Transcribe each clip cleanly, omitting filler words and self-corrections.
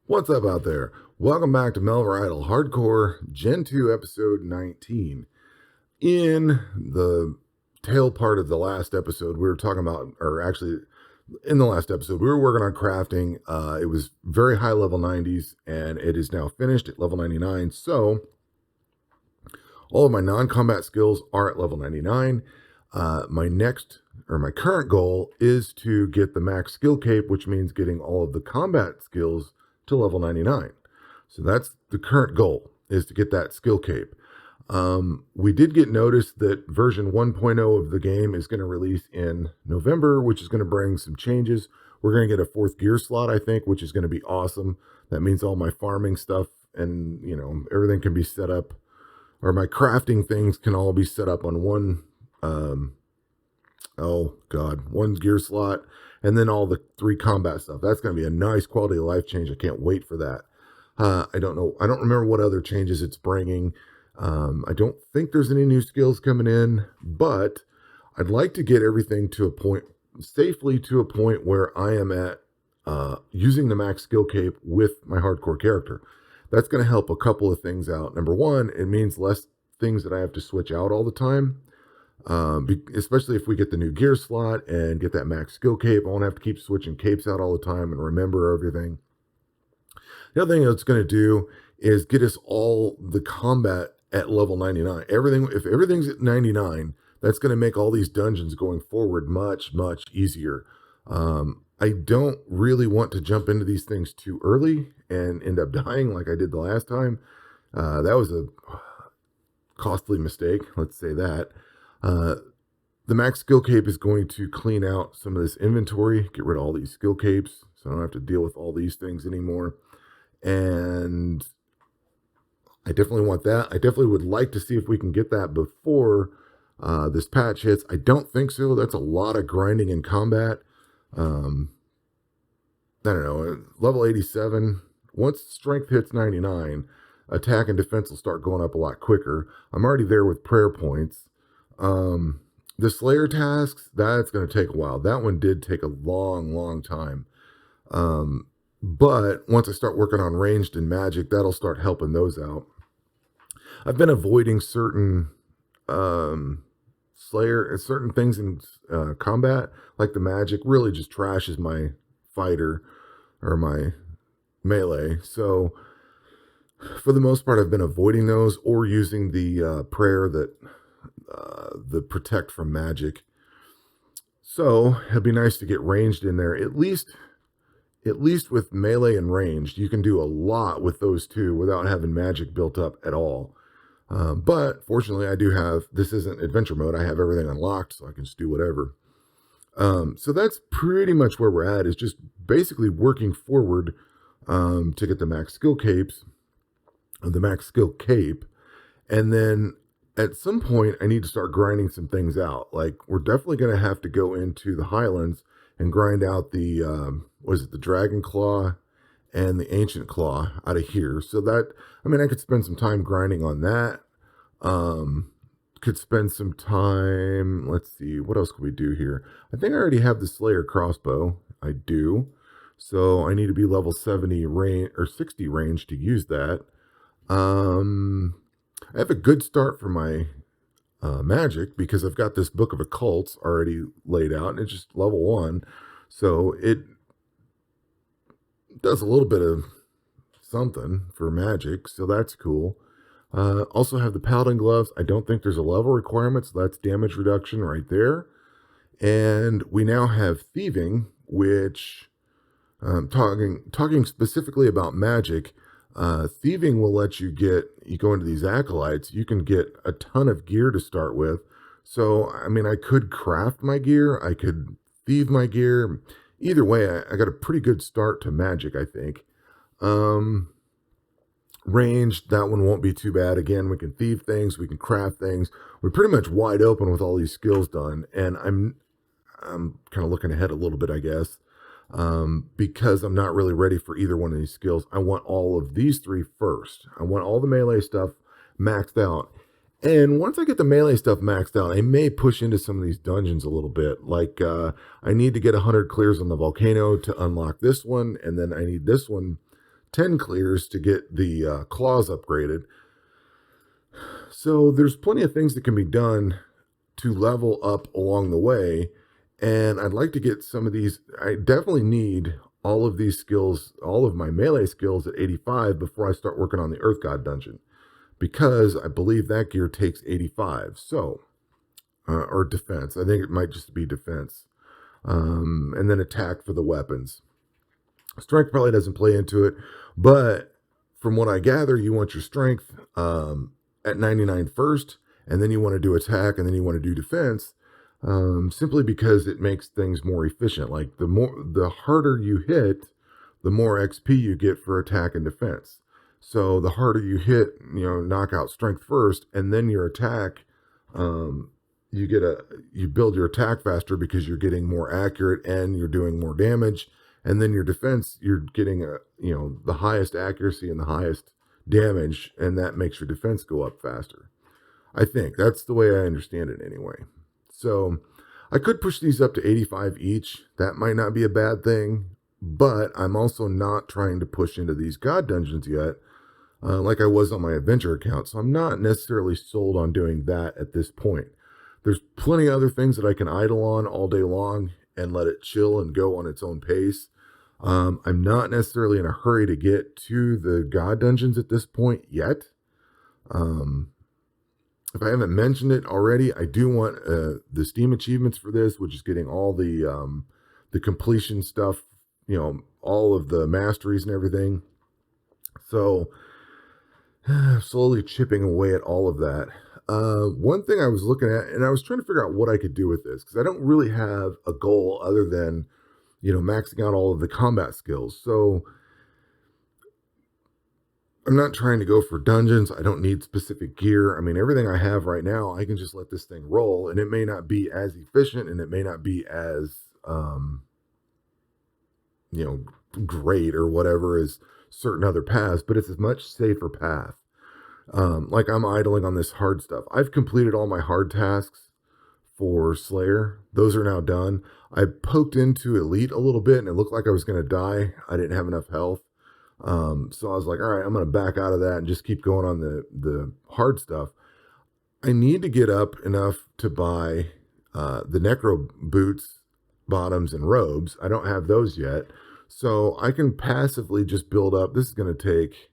What's up out there? Welcome back to Melvor Idle Hardcore Gen 2 episode 19. In the tail part of the last episode, we were talking about, or actually in the last episode, we were working on crafting. It was very high level 90s and it is now finished at level 99. So all of my non-combat skills are at level 99. My current goal is to get the max skill cape, which means getting all of the combat skills to level 99. So that's the current goal, is to get that skill cape. We did get notice that version 1.0 of the game is going to release in November, which is going to bring some changes. We're going to get a 4th gear slot, I think, which is going to be awesome. That means all my farming stuff and, everything can be set up, or my crafting things can all be set up on one, one gear slot, and then all the 3 combat stuff. That's going to be a nice quality of life change. I can't wait for that. I don't know. I don't remember what other changes it's bringing. I don't think there's any new skills coming in, but I'd like to get everything to a point, safely to a point where I am at using the max skill cape with my hardcore character. That's going to help a couple of things out. Number one, it means less things that I have to switch out all the time. Especially if we get the new gear slot and get that max skill cape, I won't have to keep switching capes out all the time and remember everything. The other thing it's going to do is get us all the combat at level 99. If everything's at 99, that's going to make all these dungeons going forward much, much easier. I don't really want to jump into these things too early and end up dying like I did the last time. That was a costly mistake, let's say that. The max skill cape is going to clean out some of this inventory, get rid of all these skill capes, so I don't have to deal with all these things anymore. And I definitely want that. I definitely would like to see if we can get that before this patch hits. I don't think so. That's a lot of grinding in combat. I don't know. Level 87, once strength hits 99, attack and defense will start going up a lot quicker. I'm already there with prayer points. The Slayer tasks, that's going to take a while. That one did take a long time. But once I start working on ranged and magic, that'll start helping those out. I've been avoiding certain certain things in combat, like the magic really just trashes my fighter or my melee. So for the most part, I've been avoiding those or using the prayer that the protect from magic. So it'd be nice to get ranged in there. At least with melee and ranged, you can do a lot with those two without having magic built up at all. But fortunately, I do have, this isn't adventure mode. I have everything unlocked, so I can just do whatever. So that's pretty much where we're at, is just basically working forward to get the max skill capes, the max skill cape. And then at some point, I need to start grinding some things out. Like, we're definitely going to have to go into the Highlands and grind out the, the Dragon Claw and the Ancient Claw out of here. So that, I could spend some time grinding on that. Could spend some time, let's see, what else could we do here? I think I already have the Slayer crossbow. I do. So I need to be level 70 range or 60 range to use that. I have a good start for my magic because I've got this Book of Occults already laid out, and it's just level 1. So it does a little bit of something for magic, so that's cool. Also have the Paladin gloves. I don't think there's a level requirement, so that's damage reduction right there. And we now have thieving, which talking specifically about magic. Thieving will let you go into these acolytes, you can get a ton of gear to start with. So, I could craft my gear, I could thieve my gear. Either way, I got a pretty good start to magic, I think. Ranged, that one won't be too bad. Again, we can thieve things, we can craft things. We're pretty much wide open with all these skills done, and I'm kind of looking ahead a little bit, I guess. Because I'm not really ready for either one of these skills. I want all of these 3 first. I want all the melee stuff maxed out. And once I get the melee stuff maxed out, I may push into some of these dungeons a little bit. Like, I need to get 100 clears on the volcano to unlock this one. And then I need this one 10 clears to get the claws upgraded. So there's plenty of things that can be done to level up along the way. And I'd like to get some of these. I definitely need all of these skills, all of my melee skills at 85 before I start working on the Earth God dungeon, because I believe that gear takes 85. So, or defense. I think it might just be defense. And then attack for the weapons. Strength probably doesn't play into it, but from what I gather, you want your strength at 99 first, and then you want to do attack, and then you want to do defense, simply because it makes things more efficient. Like the harder you hit, the more XP you get for attack and defense. So the harder you hit, knock out strength first, and then your attack, you build your attack faster because you're getting more accurate and you're doing more damage. And then your defense, you're getting the highest accuracy and the highest damage, and that makes your defense go up faster. I think that's the way I understand it anyway. So I could push these up to 85 each. That might not be a bad thing, but I'm also not trying to push into these God dungeons yet, like I was on my adventure account. So I'm not necessarily sold on doing that at this point. There's plenty of other things that I can idle on all day long and let it chill and go on its own pace. I'm not necessarily in a hurry to get to the God dungeons at this point yet. If I haven't mentioned it already, I do want the Steam achievements for this, which is getting all the completion stuff, all of the masteries and everything. So slowly chipping away at all of that. One thing I was looking at, and I was trying to figure out what I could do with this, because I don't really have a goal other than, maxing out all of the combat skills. So I'm not trying to go for dungeons. I don't need specific gear. I mean, everything I have right now, I can just let this thing roll, and it may not be as efficient, and it may not be as, great or whatever as certain other paths, but it's a much safer path. Like I'm idling on this hard stuff. I've completed all my hard tasks for Slayer. Those are now done. I poked into Elite a little bit and it looked like I was going to die. I didn't have enough health. So I was like, all right, I'm going to back out of that and just keep going on the hard stuff. I need to get up enough to buy the Necro boots, bottoms, and robes. I don't have those yet. So I can passively just build up. This is going to take,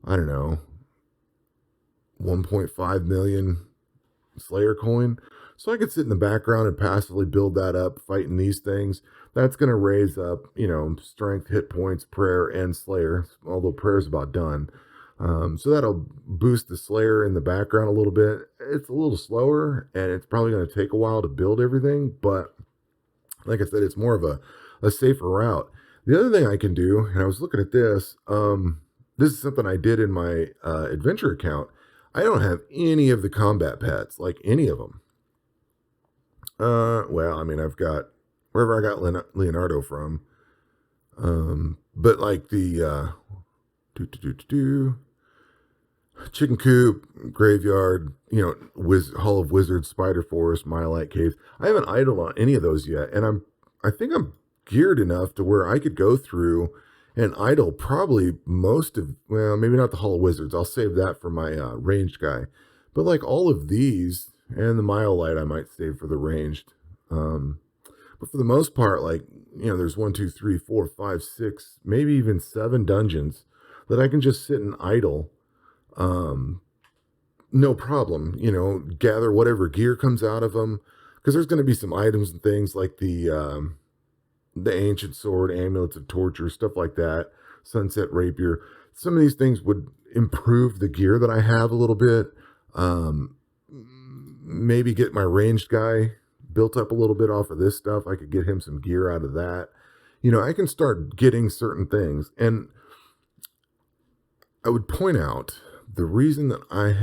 I don't know, 1.5 million Slayer coin. So I could sit in the background and passively build that up, fighting these things. That's going to raise up, strength, hit points, prayer, and Slayer, although prayer's about done. So that'll boost the Slayer in the background a little bit. It's a little slower, and it's probably going to take a while to build everything, but like I said, it's more of a safer route. The other thing I can do, and I was looking at this, this is something I did in my adventure account. I don't have any of the combat pets, like any of them. Well, I mean, I've got wherever I got Leonardo from. But like the Chicken Coop, Graveyard, Hall of Wizards, Spider Forest, Myelite Caves. I haven't idled on any of those yet, and I think I'm geared enough to where I could go through and idle probably most of, well, maybe not the Hall of Wizards. I'll save that for my ranged guy. But like all of these, and the Myelite I might save for the ranged. But for the most part, like, there's 1, 2, 3, 4, 5, 6, maybe even 7 dungeons that I can just sit and idle. No problem, gather whatever gear comes out of them. Because there's going to be some items and things like the ancient sword, amulets of torture, stuff like that, sunset rapier. Some of these things would improve the gear that I have a little bit. Maybe get my ranged guy built up a little bit off of this stuff. I could get him some gear out of that. I can start getting certain things. And I would point out the reason that I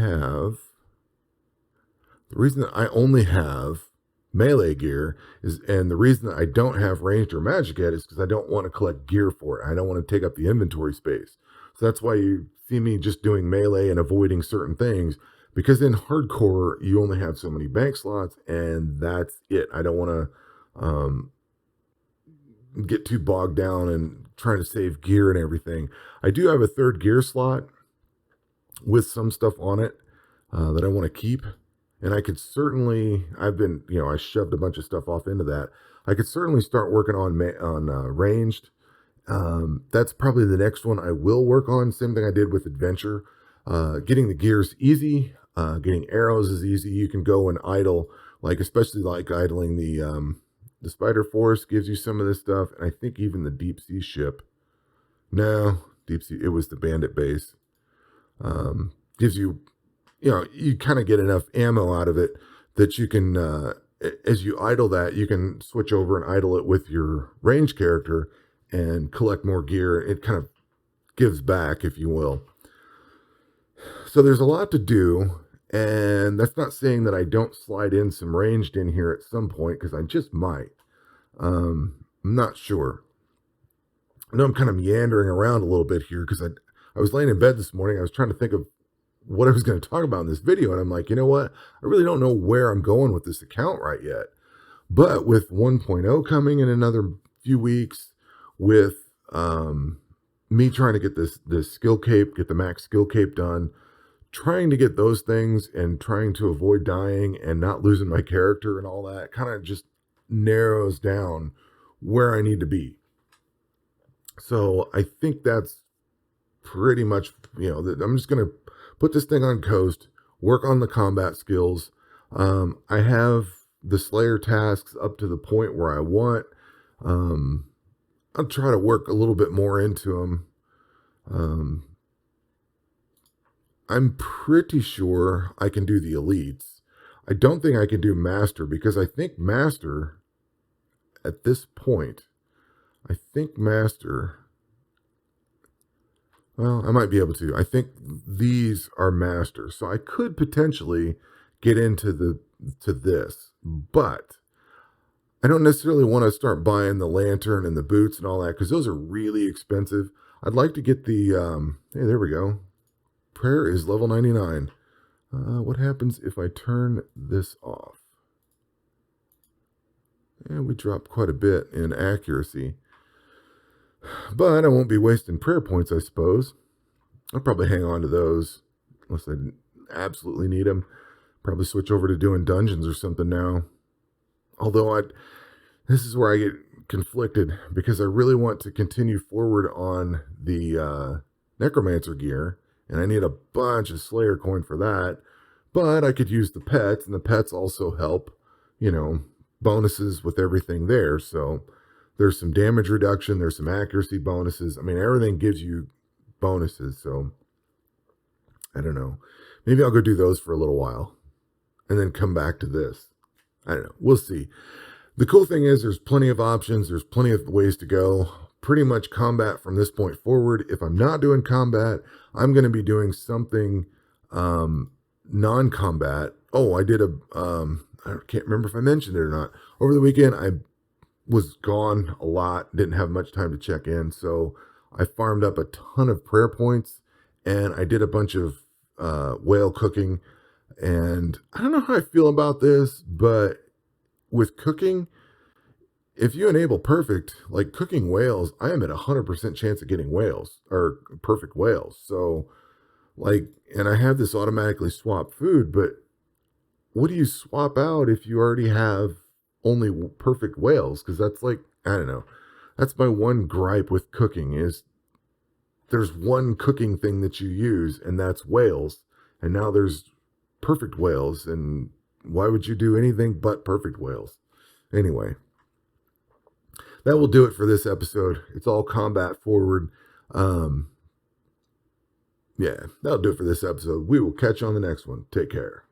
only have melee gear is, and the reason that I don't have ranged or magic yet is because I don't want to collect gear for it. I don't want to take up the inventory space. So that's why you see me just doing melee and avoiding certain things, because in hardcore you only have so many bank slots and that's it. I don't want to get too bogged down and trying to save gear and everything. I do have a third gear slot with some stuff on it that I want to keep. And I could certainly, I shoved a bunch of stuff off into that. I could certainly start working on ranged. That's probably the next one I will work on. Same thing I did with adventure. Getting the gears easy. Getting arrows is easy. You can go and idle, like especially like idling the Spider Force gives you some of this stuff, and I think even the deep sea ship. No, deep sea. It was the bandit base. Gives you, you kind of get enough ammo out of it that you can, as you idle that, you can switch over and idle it with your range character and collect more gear. It kind of gives back, if you will. So there's a lot to do, and that's not saying that I don't slide in some ranged in here at some point, because I just might. I'm not sure. I know I'm kind of meandering around a little bit here because I was laying in bed this morning. I was trying to think of what I was going to talk about in this video, and I'm like, you know what? I really don't know where I'm going with this account right yet. But with 1.0 coming in another few weeks, with me trying to get this skill cape, get the max skill cape done, trying to get those things and trying to avoid dying and not losing my character and all that kind of just narrows down where I need to be. So I think that's pretty much, I'm just going to put this thing on coast, work on the combat skills. I have the Slayer tasks up to the point where I want. I'll try to work a little bit more into them. I'm pretty sure I can do the elites. I don't think I can do master, because I think master at this point, well, I might be able to. I think these are master. So I could potentially get into this, but I don't necessarily want to start buying the lantern and the boots and all that, because those are really expensive. I'd like to get the, hey, there we go. Prayer is level 99. What happens if I turn this off? And we dropped quite a bit in accuracy. But I won't be wasting prayer points, I suppose. I'll probably hang on to those unless I absolutely need them. Probably switch over to doing dungeons or something now. Although this is where I get conflicted, because I really want to continue forward on the necromancer gear, and I need a bunch of Slayer coin for that. But I could use the pets, and the pets also help, bonuses with everything there. So there's some damage reduction, there's some accuracy bonuses. I mean, everything gives you bonuses. So I don't know. Maybe I'll go do those for a little while and then come back to this. I don't know. We'll see. The cool thing is there's plenty of options. There's plenty of ways to go. Pretty much combat from this point forward. If I'm not doing combat, I'm going to be doing something non-combat. Oh, I did I can't remember if I mentioned it or not. Over the weekend, I was gone a lot. Didn't have much time to check in. So I farmed up a ton of prayer points, and I did a bunch of whale cooking. And I don't know how I feel about this, but with cooking, if you enable perfect, like cooking whales, I am at 100% chance of getting whales, or perfect whales. So and I have this automatically swap food, but what do you swap out if you already have only perfect whales? Because that's I don't know. That's my one gripe with cooking, is there's one cooking thing that you use, and that's whales. And now there's perfect whales, and why would you do anything but perfect whales? Anyway, that will do it for this episode. It's all combat forward. Yeah, that'll do it for this episode. We will catch you on the next one. Take care.